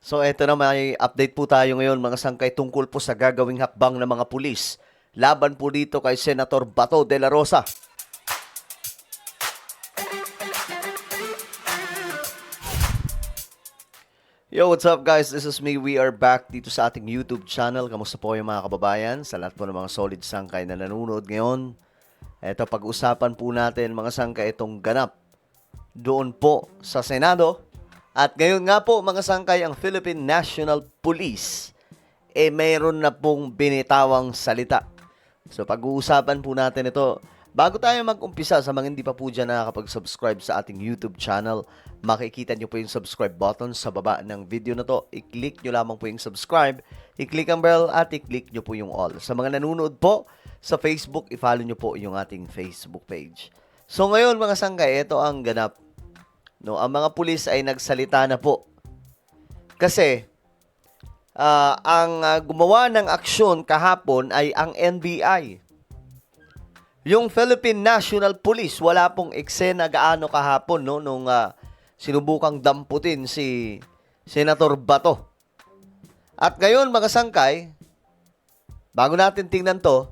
So eto na, may update po tayo ngayon mga sangkay tungkol po sa gagawing hakbang ng mga pulis. Laban po dito kay Senator Bato de la Rosa. Yo, what's up guys? This is me. We are back dito sa ating YouTube channel. Kamusta po yung mga kababayan? Sa lahat po ng mga solid sangkay na nanonood ngayon. Eto, pag-usapan po natin mga sangkay itong ganap doon po sa Senado. At ngayon nga po mga sangkay, ang Philippine National Police mayroon na pong binitawang salita. So pag-uusapan po natin ito. Bago tayo mag-umpisa, sa mga hindi pa po dyan nakakapag-subscribe sa ating YouTube channel, makikita nyo po yung subscribe button sa baba ng video na to. I-click nyo lamang po yung subscribe, i-click ang bell at i-click nyo po yung all. Sa mga nanonood po sa Facebook, i-follow nyo po yung ating Facebook page. So ngayon mga sangkay, ito ang ganap. No, ang mga pulis ay nagsalita na po. Kasi ang gumawa ng aksyon kahapon ay ang NBI. Yung Philippine National Police, wala pong eksena gaano kahapon no nung sinubukang damputin si Senator Bato. At ngayon mga sangkay, bago natin tingnan to,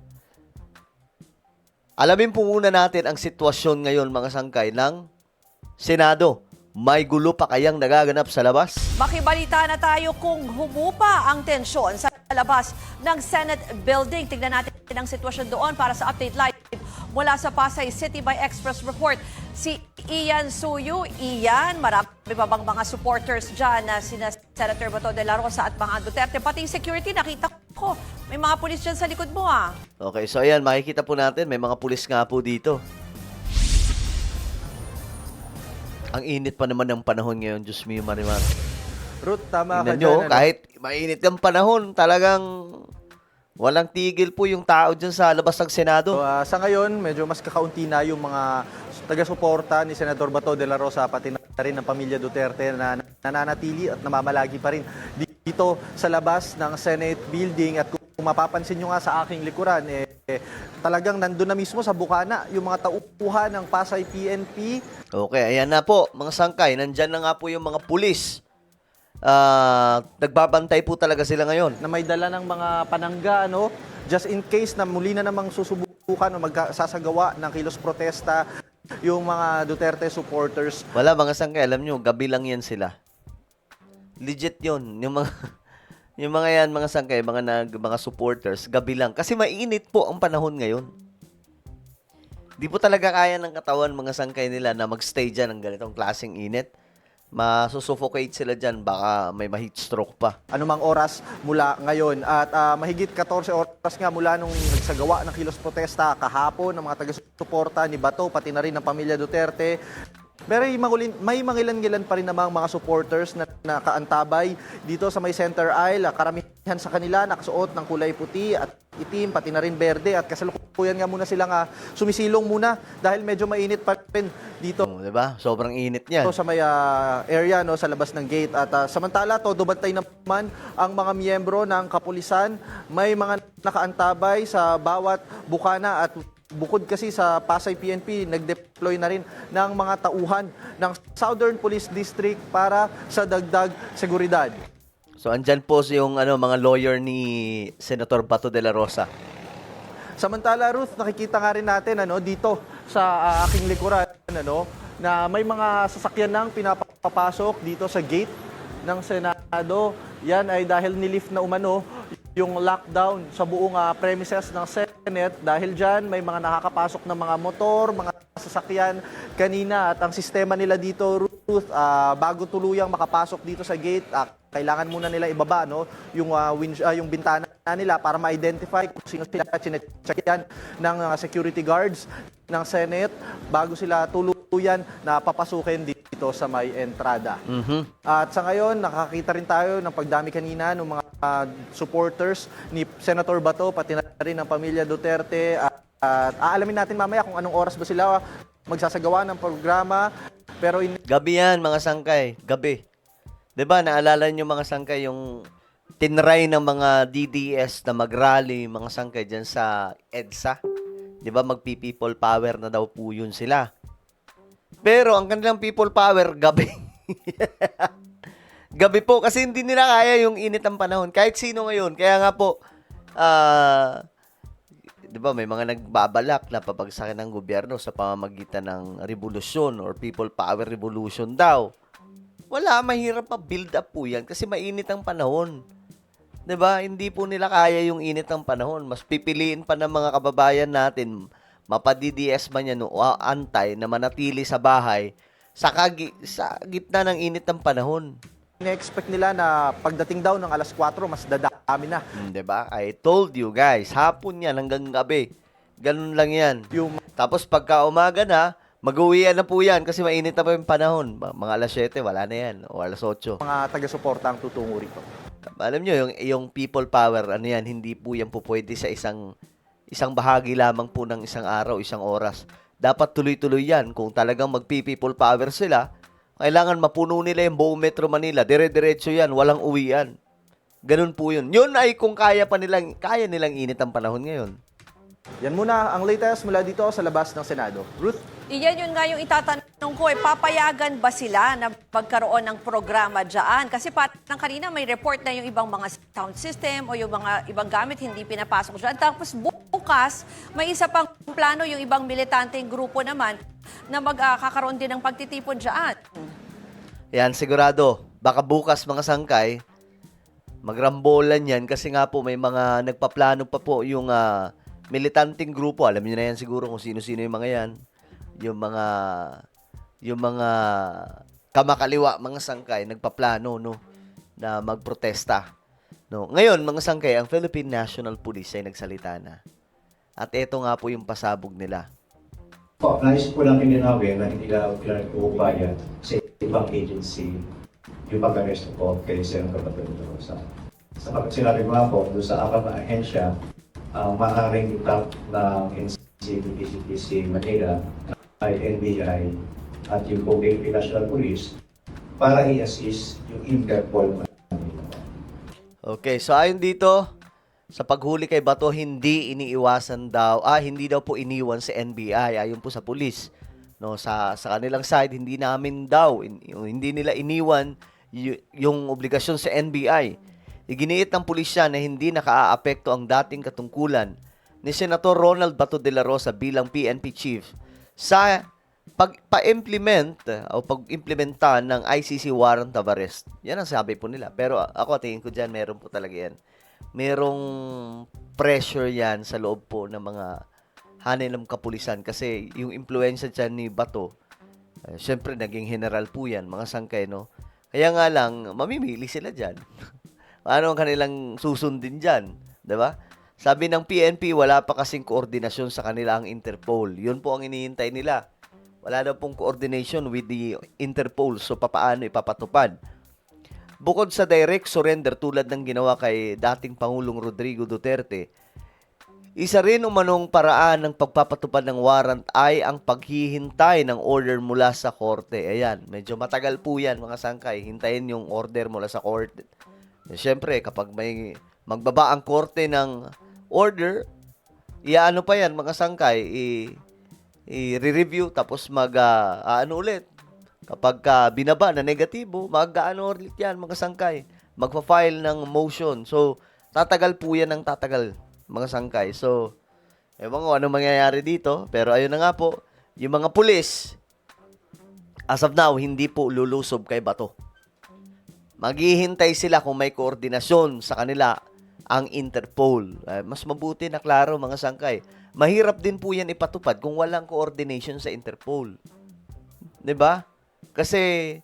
alamin po muna natin ang sitwasyon ngayon mga sangkay ng Senado. May gulo pa kayang nagaganap sa labas? Makibalita na tayo kung humupa ang tensyon sa labas ng Senate building. Tignan natin ang sitwasyon doon para sa Update Live mula sa Pasay City by Express Report. Si Ian Suyu. Ian, marami pa bang mga supporters dyan na sina Senator Bato de la Rosa at mga Duterte? Pati yung security, nakita ko. May mga pulis dyan sa likod mo Okay, so ayan, makikita po natin, may mga pulis nga po dito. Ang init pa naman ng panahon ngayon, Diyos mio Marimar. Ruth, tama ka Tingnan nyo, dyan. kahit mainit ang panahon, talagang walang tigil po yung tao dyan sa labas ng Senado. So, sa ngayon, medyo mas kakaunti na yung mga taga-suporta ni Senador Bato de la Rosa, pati na rin ng pamilya Duterte na nananatili at namamalagi pa rin dito sa labas ng Senate building. At kung mapapansin nyo nga sa aking likuran, talagang nandun na mismo sa bukana yung mga taupuhan ng Pasay PNP. Okay, ayan na po, mga sangkay, nandyan na nga po yung mga pulis. Nagbabantay po talaga sila ngayon. Na may dala ng mga panangga, just in case na muli na namang susubukan o magsasagawa ng kilos protesta yung mga Duterte supporters. Wala mga sangkay, alam nyo, gabi lang yan sila. Legit yun. Yung mga, yung mga yan, mga sangkay, mga supporters, gabi lang. Kasi mainit po ang panahon ngayon. Di po talaga kaya ng katawan mga sangkay nila na magstay dyan ng ganitong klaseng init. Masusuffocate sila dyan, baka may ma-heat stroke pa. Anumang oras mula ngayon. At mahigit 14 oras nga mula nung nagsagawa ng kilos protesta kahapon ng mga taga-suporta ni Bato, pati na rin ng pamilya Duterte. Pero may mangilan-ngilan pa rin namang mga supporters na nakaantabay dito sa may center aisle. Karamihan sa kanila nakasuot ng kulay puti at itim, pati na rin berde. At kasalukuyan nga muna silang sumisilong muna dahil medyo mainit pa rin dito. Diba? Sobrang init niyan. Sa may area sa labas ng gate. At samantala, todo bantay naman ang mga miyembro ng kapulisan. May mga nakaantabay sa bawat bukana at bukod kasi sa Pasay PNP, nag-deploy na rin ng mga tauhan ng Southern Police District para sa dagdag seguridad. So andyan po yung mga lawyer ni Senator Bato de la Rosa. Samantala, Ruth, nakikita nga rin natin dito sa aking likuran na may mga sasakyan nang pinapapasok dito sa gate ng Senado. Yan ay dahil nilift na umano yung lockdown sa buong premises ng Senate. Dahil dyan, may mga nakakapasok na mga motor, mga sasakyan kanina. At ang sistema nila dito, Ruth, bago tuluyang makapasok dito sa gate, kailangan muna nila ibaba yung bintana nila para ma-identify kung sino sila. Chinecheck yan ng security guards ng Senate bago sila tuluyan na papasukin dito sa may entrada. At sa ngayon, nakakita rin tayo ng pagdami kanina ng mga supporters ni Senator Bato, pati na rin ng pamilya Duterte. At aalamin natin mamaya kung anong oras ba sila magsasagawa ng programa. Pero Gabi yan, mga sangkay. Gabi. 'Di ba naalala niyo mga sangkay yung tinry ng mga DDS na mag-rally, mga sangkay dyan sa EDSA? 'Di ba magpi-people power na daw po yun sila. Pero ang kanilang people power, gabi. Gabi po, kasi hindi nila kaya yung init ng panahon. Kahit sino ngayon. Kaya nga po, di ba, may mga nagbabalak na papagsakin ng gobyerno sa pamamagitan ng revolusyon or people power revolution daw. Wala, mahirap pa-build up po yan kasi mainit ang panahon. 'Di ba? Hindi po nila kaya yung init ng panahon. Mas pipiliin pa ng mga kababayan natin, mapa-DDS man yan o antay na manatili sa bahay sa gitna ng init ng panahon. Ine-expect nila na pagdating daw ng alas 4, mas dadami na. 'Di ba? I told you guys, hapon yan hanggang gabi. Ganun lang yan. Yung Tapos pagka umaga na, mag-uwian na po yan kasi mainit na pa yung panahon. Mga alas 7, wala na yan. O alas 8. mga taga-suporta ang tutungo rito. Alam nyo, yung people power, ano yan, hindi po yan po pwede sa isang bahagi lamang po ng isang araw, isang oras. Dapat tuloy-tuloy yan. Kung talagang mag-people power sila, kailangan mapuno nila yung buong Metro Manila. Dire-diretso yan, walang uwian. Ganun po yun. Yun ay kung kaya nilang init ang panahon ngayon. Yan muna ang latest mula dito sa labas ng Senado. Ruth? Iyan yun nga yung itatanong ko, papayagan ba sila na magkaroon ng programa dyan? Kasi parang kanina may report na yung ibang mga sound system o yung mga ibang gamit hindi pinapasok dyan. Tapos bukas, may isa pang plano yung ibang militanteng grupo naman na magkakaroon din ng pagtitipon dyan. Yan, sigurado. Baka bukas mga sangkay, magrambolan yan kasi nga po may mga nagpaplano pa po yung militanteng grupo. Alam niyo na yan siguro kung sino-sino yung mga yan. Yung mga kamakaliwa, mga sangkay, nagpaplano, no, na magprotesta. No. Ngayon, mga sangkay, ang Philippine National Police ay nagsalita na. At ito nga po yung pasabog nila. Nais po namin linawin na hindi na pinag-uupaya sa ibang agency yung pag-aresto po kay Senator Bato Rosa. Sapagkat sinabi ko nga po, doon sa apat na ahensya, ang maaaring itap ng NCPCTC Manila ay NBI at yung Philippine National Police para i-assist yung Interpol Manila. Okay, so ayon dito, sa paghuli kay Bato, hindi daw po iniwan si NBI ayon po sa pulis. No, sa kanilang side, hindi nila iniwan yung obligasyon sa NBI. Iginiit ng pulisya na hindi nakaaapekto ang dating katungkulan ni Senator Ronald Bato de la Rosa bilang PNP chief sa pag-implementa ng ICC warrant of arrest. Yan ang sabi po nila. Pero ako, tingin ko dyan, meron po talaga yan. Merong pressure yan sa loob po ng mga hanay ng kapulisan kasi yung influensya dyan ni Bato, syempre naging general po yan, mga sangkay, no? Kaya nga lang, mamimili sila dyan. Ano ang kanilang susundin dyan? Diba? Sabi ng PNP, wala pa kasing koordinasyon sa kanila ang Interpol. Yun po ang iniintay nila. Wala daw pong coordination with the Interpol. So, papaano ipapatupad? Bukod sa direct surrender tulad ng ginawa kay dating Pangulong Rodrigo Duterte, isa rin umanong paraan ng pagpapatupad ng warrant ay ang paghihintay ng order mula sa korte. Ayan, medyo matagal po yan mga sangkay. Hintayin yung order mula sa korte. Siyempre, kapag may magbaba ang korte ng order, iaano pa yan mga sangkay, i-review tapos ulit. Kapag binaba na negatibo, ulit yan mga sangkay. Magpa-file ng motion. So, tatagal po yan ng tatagal mga sangkay. So, ewan ko ano mangyayari dito. Pero ayun na nga po, yung mga pulis, as of now, hindi po lulusob kay Bato. Maghihintay sila kung may koordinasyon sa kanila ang Interpol. Mas mabuti na klaro mga sangkay. Mahirap din po yan ipatupad kung walang coordination sa Interpol. 'Di ba? Kasi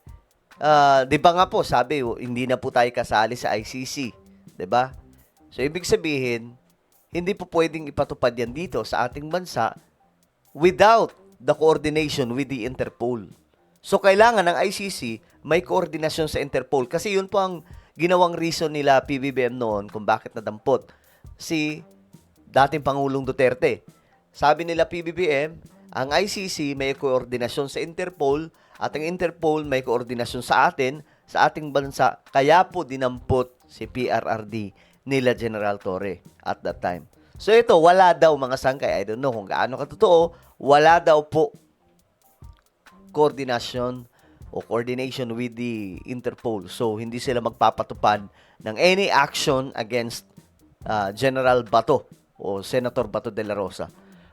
'di ba nga po sabi, hindi na po tayo kasali sa ICC, 'di ba? So ibig sabihin, hindi po pwedeng ipatupad yan dito sa ating bansa without the coordination with the Interpol. So kailangan ng ICC may koordinasyon sa Interpol kasi yun po ang ginawang reason nila PBBM noon kung bakit nadampot si dating Pangulong Duterte. Sabi nila PBBM, ang ICC may koordinasyon sa Interpol at ang Interpol may koordinasyon sa atin, sa ating bansa. Kaya po dinampot si PRRD nila General Torre at that time. So ito, wala daw mga sangkay. I don't know kung gaano katotoo. Wala daw po koordinasyon o coordination with the Interpol. So, hindi sila magpapatupad ng any action against General Bato o Senator Bato de la Rosa.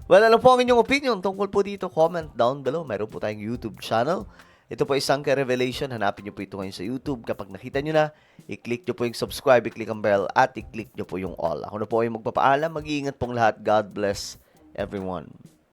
Well, ano po ang inyong opinion tungkol po dito? Comment down below. Meron po tayong YouTube channel. Ito po ay Sangkay Revelation. Hanapin nyo po ito ngayon sa YouTube. Kapag nakita nyo na, i-click nyo po yung subscribe, i-click ang bell, at i-click nyo po yung all. Ako na po ay magpapaalam. Mag-iingat pong lahat. God bless everyone.